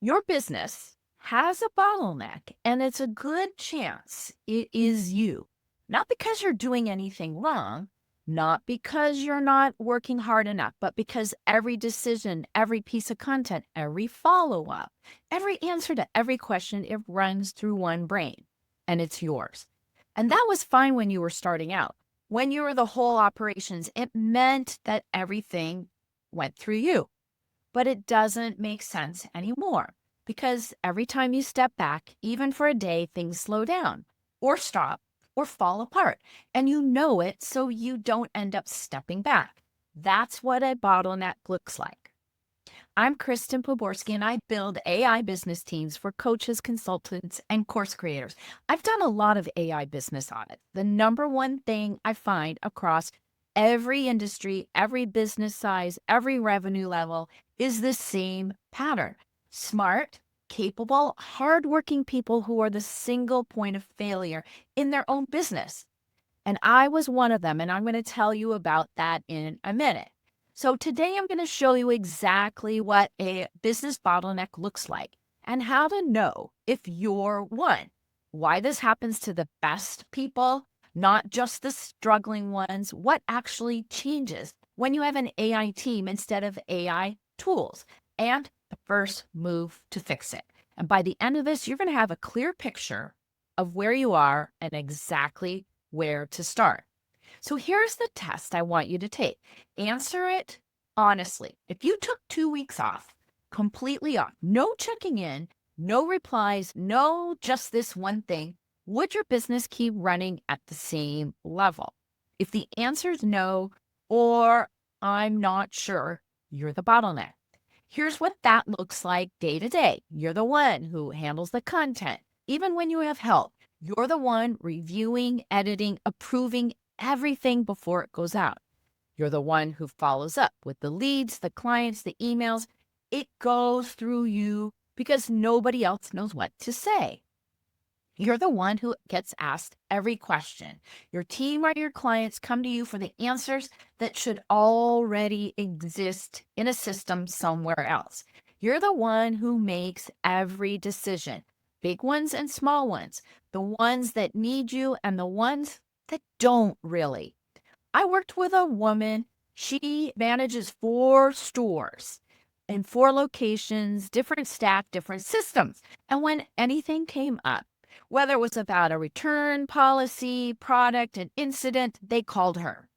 Your business has a bottleneck, and it's a good chance it is you. Not because you're doing anything wrong, not because you're not working hard enough, but because every decision, every piece of content, every follow up, every answer to every question, it runs through one brain and it's yours. And that was fine when you were starting out. When you were the whole operations, it meant that everything went through you. But it doesn't make sense anymore because every time you step back, even for a day, things slow down or stop or fall apart. And you know it, so you don't end up stepping back. That's what a bottleneck looks like. I'm Kristen Poborski, and I build AI business teams for coaches, consultants, and course creators. I've done a lot of AI business audits. The number one thing I find across every industry, every business size, every revenue level is the same pattern. Smart, capable, hardworking people who are the single point of failure in their own business. And I was one of them, and I'm going to tell you about that in a minute. So today I'm going to show you exactly what a business bottleneck looks like and how to know if you're one. Why this happens to the best people, not just the struggling ones. What actually changes when you have an AI team instead of AI tools, and the first move to fix it. And by the end of this, you're going to have a clear picture of where you are and exactly where to start. So here's the test I want you to take. Answer it honestly. If you took 2 weeks off, completely off, no checking in, no replies, no just this one thing, would your business keep running at the same level? If the answer is no, or I'm not sure, you're the bottleneck. Here's what that looks like day to day. You're the one who handles the content. Even when you have help, you're the one reviewing, editing, approving everything before it goes out. You're the one who follows up with the leads, the clients, the emails. It goes through you because nobody else knows what to say. You're the one who gets asked every question. Your team or your clients come to you for the answers that should already exist in a system somewhere else. You're the one who makes every decision, big ones and small ones, the ones that need you and the ones that don't really. I worked with a woman. She manages 4 stores in 4 locations, different staff, different systems. And when anything came up, whether it was about a return policy, product, an incident, they called her.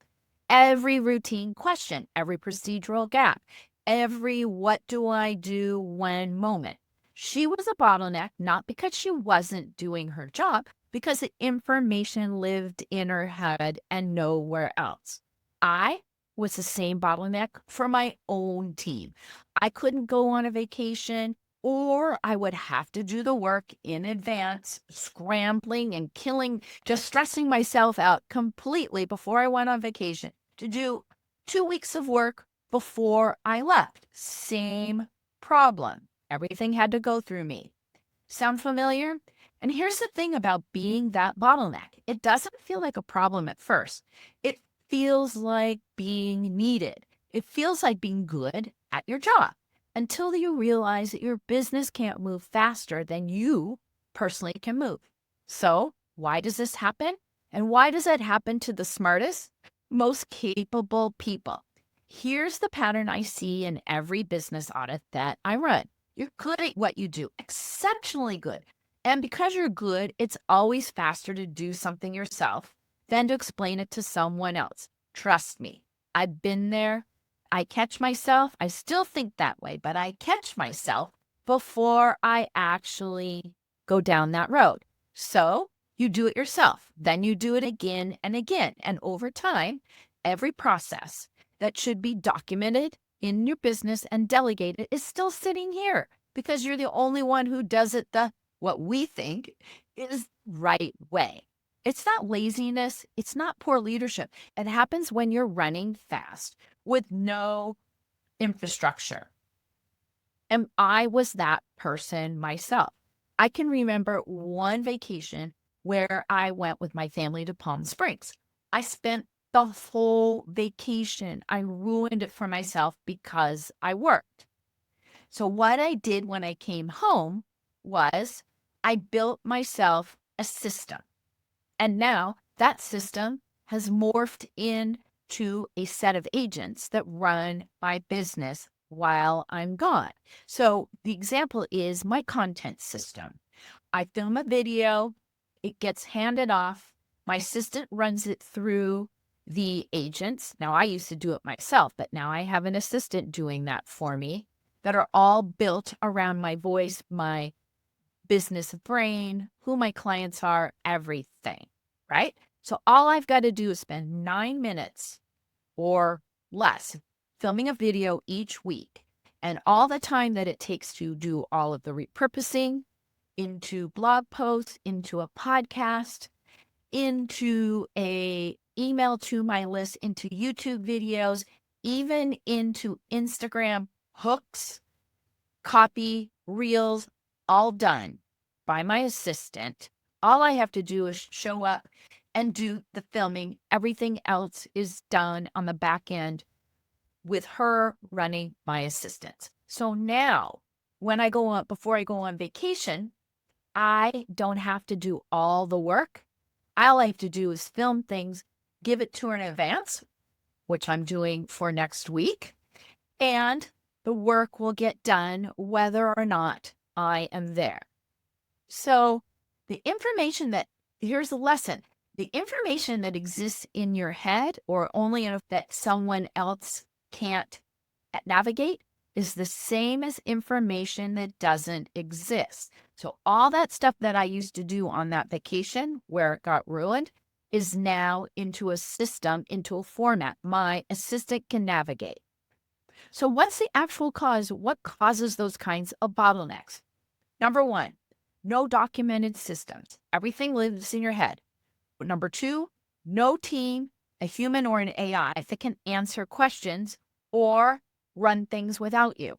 Every routine question, every procedural gap, every what do I do when moment. She was a bottleneck, not because she wasn't doing her job, because the information lived in her head and nowhere else. I was the same bottleneck for my own team. I couldn't go on a vacation, or I would have to do the work in advance, scrambling and killing, just stressing myself out completely before I went on vacation to do 2 weeks of work before I left. Same problem. Everything had to go through me. Sound familiar? And here's the thing about being that bottleneck. It doesn't feel like a problem at first. It feels like being needed. It feels like being good at your job until you realize that your business can't move faster than you personally can move. So, why does this happen? And why does it happen to the smartest, most capable people? Here's the pattern I see in every business audit that I run. You're good at what you do, exceptionally good. And because you're good, it's always faster to do something yourself than to explain it to someone else. Trust me, I've been there. I catch myself. I still think that way, but I catch myself before I actually go down that road. So you do it yourself. Then you do it again and again. And over time, every process that should be documented in your business and delegated is still sitting here because you're the only one who does it the what we think is right way. It's not laziness. It's not poor leadership. It happens when you're running fast with no infrastructure. And I was that person myself. I can remember one vacation where I went with my family to Palm Springs. I spent the whole vacation. I ruined it for myself because I worked. So what I did when I came home was I built myself a system. And now that system has morphed into a set of agents that run my business while I'm gone. So the example is my content system. I film a video, it gets handed off. My assistant runs it through the agents. Now, I used to do it myself, but now I have an assistant doing that for me that are all built around my voice, my business brain, who my clients are, everything, right? So all I've got to do is spend 9 minutes or less filming a video each week. And all the time that it takes to do all of the repurposing into blog posts, into a podcast, into a email to my list, into YouTube videos, even into Instagram hooks, copy, reels, all done by my assistant. All I have to do is show up and do the filming. Everything else is done on the back end with her running my assistant. So now when I go on, before I go on vacation, I don't have to do all the work. All I have to do is film things, give it to her in advance, which I'm doing for next week, and the work will get done whether or not I am there. So the information that, here's the lesson, the information that exists in your head or only that someone else can't navigate is the same as information that doesn't exist. So all that stuff that I used to do on that vacation where it got ruined is now into a system, into a format my assistant can navigate. So what's the actual cause? What causes those kinds of bottlenecks? Number one, no documented systems. Everything lives in your head. Number two, no team, a human or an AI that can answer questions or run things without you.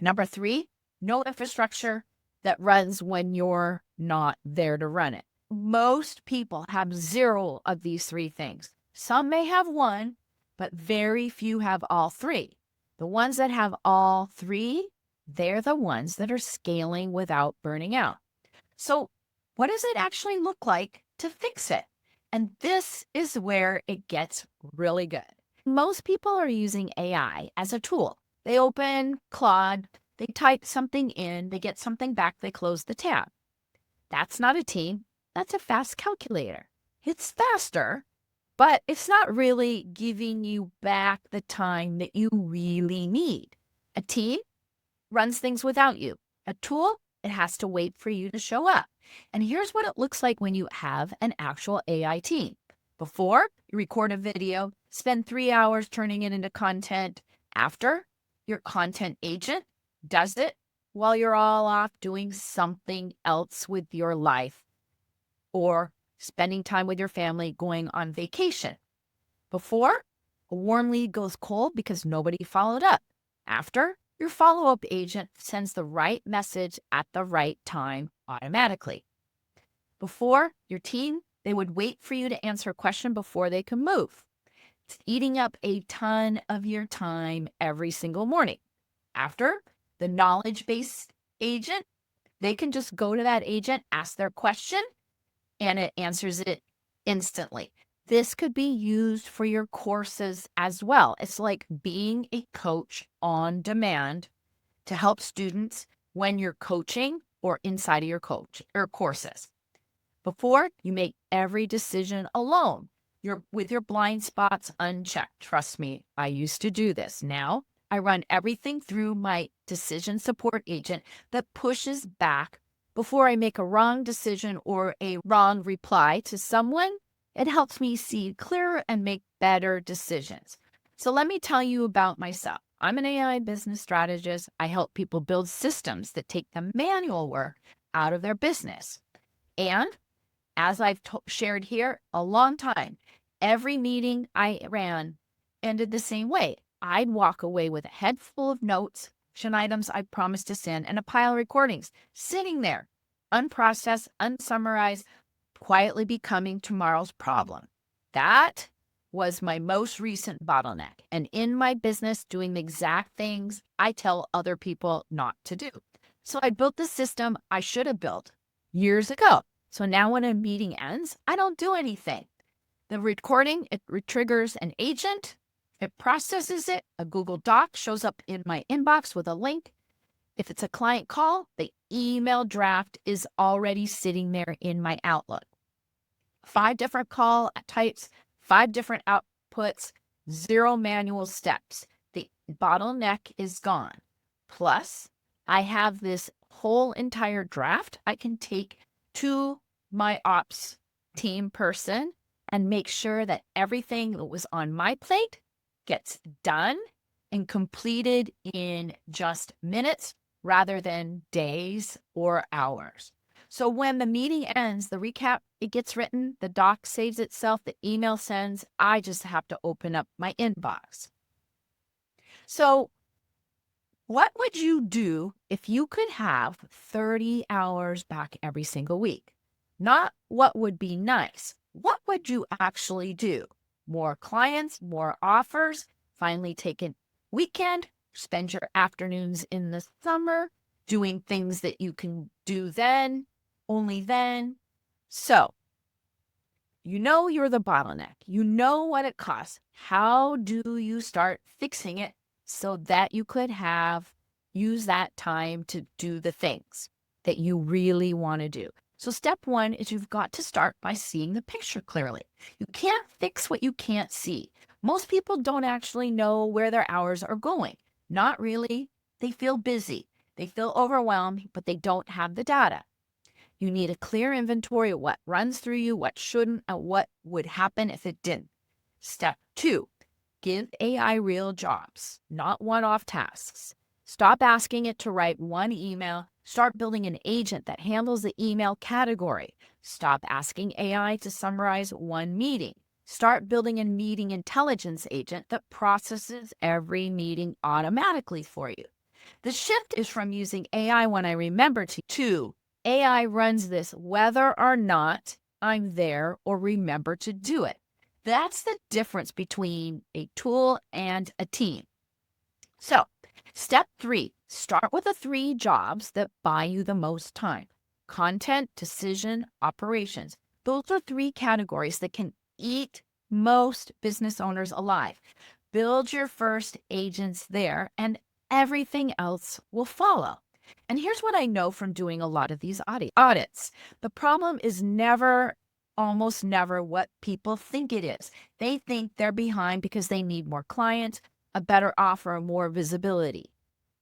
Number three, no infrastructure that runs when you're not there to run it. Most people have zero of these three things. Some may have one, but very few have all three. The ones that have all three, they're the ones that are scaling without burning out. So what does it actually look like to fix it? And this is where it gets really good. Most people are using AI as a tool. They open Claude, they type something in, they get something back, they close the tab. That's not a team. That's a fast calculator. It's faster, but it's not really giving you back the time that you really need. A team runs things without you. A tool, it has to wait for you to show up. And here's what it looks like when you have an actual AI team. Before, you record a video, spend 3 hours turning it into content. After, your content agent does it while you're all off doing something else with your life or spending time with your family, going on vacation. Before, a warm lead goes cold because nobody followed up. After, your follow-up agent sends the right message at the right time automatically. Before, your team, they would wait for you to answer a question before they could move. It's eating up a ton of your time every single morning. After, the knowledge-based agent, they can just go to that agent, ask their question, and it answers it instantly. This could be used for your courses as well. It's like being a coach on demand to help students when you're coaching or inside of your coach or courses. Before, you make every decision alone. You're with your blind spots unchecked. Trust me, I used to do this. Now, I run everything through my decision support agent that pushes back before I make a wrong decision or a wrong reply to someone. It helps me see clearer and make better decisions. So let me tell you about myself. I'm an AI business strategist. I help people build systems that take the manual work out of their business. And as I've shared here a long time, every meeting I ran ended the same way. I'd walk away with a head full of notes, action items I promised to send, and a pile of recordings sitting there, unprocessed, unsummarized, quietly becoming tomorrow's problem. That was my most recent bottleneck. And in my business, doing the exact things I tell other people not to do. So I built the system I should have built years ago. So now when a meeting ends, I don't do anything. The recording, it triggers an agent. It processes it. A Google Doc shows up in my inbox with a link. If it's a client call, the email draft is already sitting there in my Outlook. 5 different call types, 5 different outputs, 0 manual steps. The bottleneck is gone. Plus, I have this whole entire draft I can take to my ops team person and make sure that everything that was on my plate gets done and completed in just minutes rather than days or hours. So when the meeting ends, the recap, it gets written, the doc saves itself, the email sends, I just have to open up my inbox. So what would you do if you could have 30 hours back every single week? Not what would be nice. What would you actually do? More clients, more offers, finally take a weekend, spend your afternoons in the summer doing things that you can do then, only then. So, you know you're the bottleneck. You know what it costs. How do you start fixing it so that you could use that time to do the things that you really want to do? So step 1 is you've got to start by seeing the picture clearly. You can't fix what you can't see. Most people don't actually know where their hours are going. Not really. They feel busy. They feel overwhelmed, but they don't have the data. You need a clear inventory of what runs through you, what shouldn't, and what would happen if it didn't. Step 2, give AI real jobs, not one-off tasks. Stop asking it to write one email. Start building an agent that handles the email category. Stop asking AI to summarize one meeting. Start building a meeting intelligence agent that processes every meeting automatically for you. The shift is from using AI when I remember to AI runs this whether or not I'm there or remember to do it. That's the difference between a tool and a team. So, step 3, start with the 3 jobs that buy you the most time. Content, decision, operations. Those are 3 categories that can eat most business owners alive. Build your first agents there and everything else will follow. And here's what I know from doing a lot of these audits. The problem is almost never what people think it is. They think they're behind because they need more clients, a better offer, more visibility.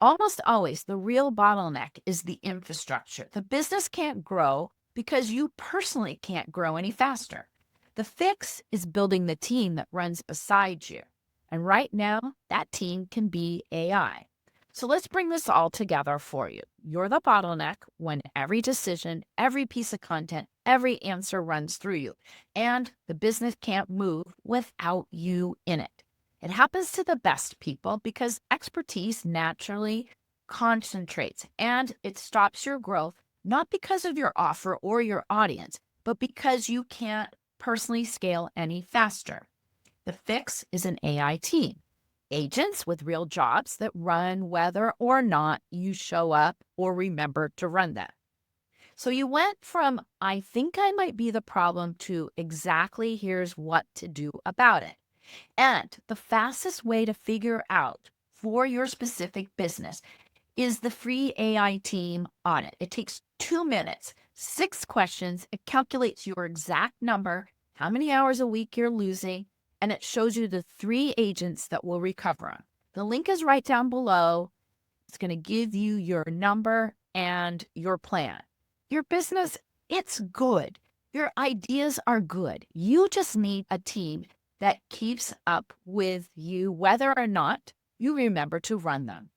Almost always, the real bottleneck is the infrastructure. The business can't grow because you personally can't grow any faster. The fix is building the team that runs beside you. And right now, that team can be AI. So let's bring this all together for you. You're the bottleneck when every decision, every piece of content, every answer runs through you. And the business can't move without you in it. It happens to the best people because expertise naturally concentrates and it stops your growth, not because of your offer or your audience, but because you can't personally scale any faster. The fix is an AI team. Agents with real jobs that run whether or not you show up or remember to run them. So you went from, I think I might be the problem, to exactly here's what to do about it. And the fastest way to figure out for your specific business is the free AI team audit. It takes 2 minutes, 6 questions. It calculates your exact number, how many hours a week you're losing, and it shows you the 3 agents that will recover them. The link is right down below. It's going to give you your number and your plan. Your business, it's good. Your ideas are good. You just need a team that keeps up with you, whether or not you remember to run them.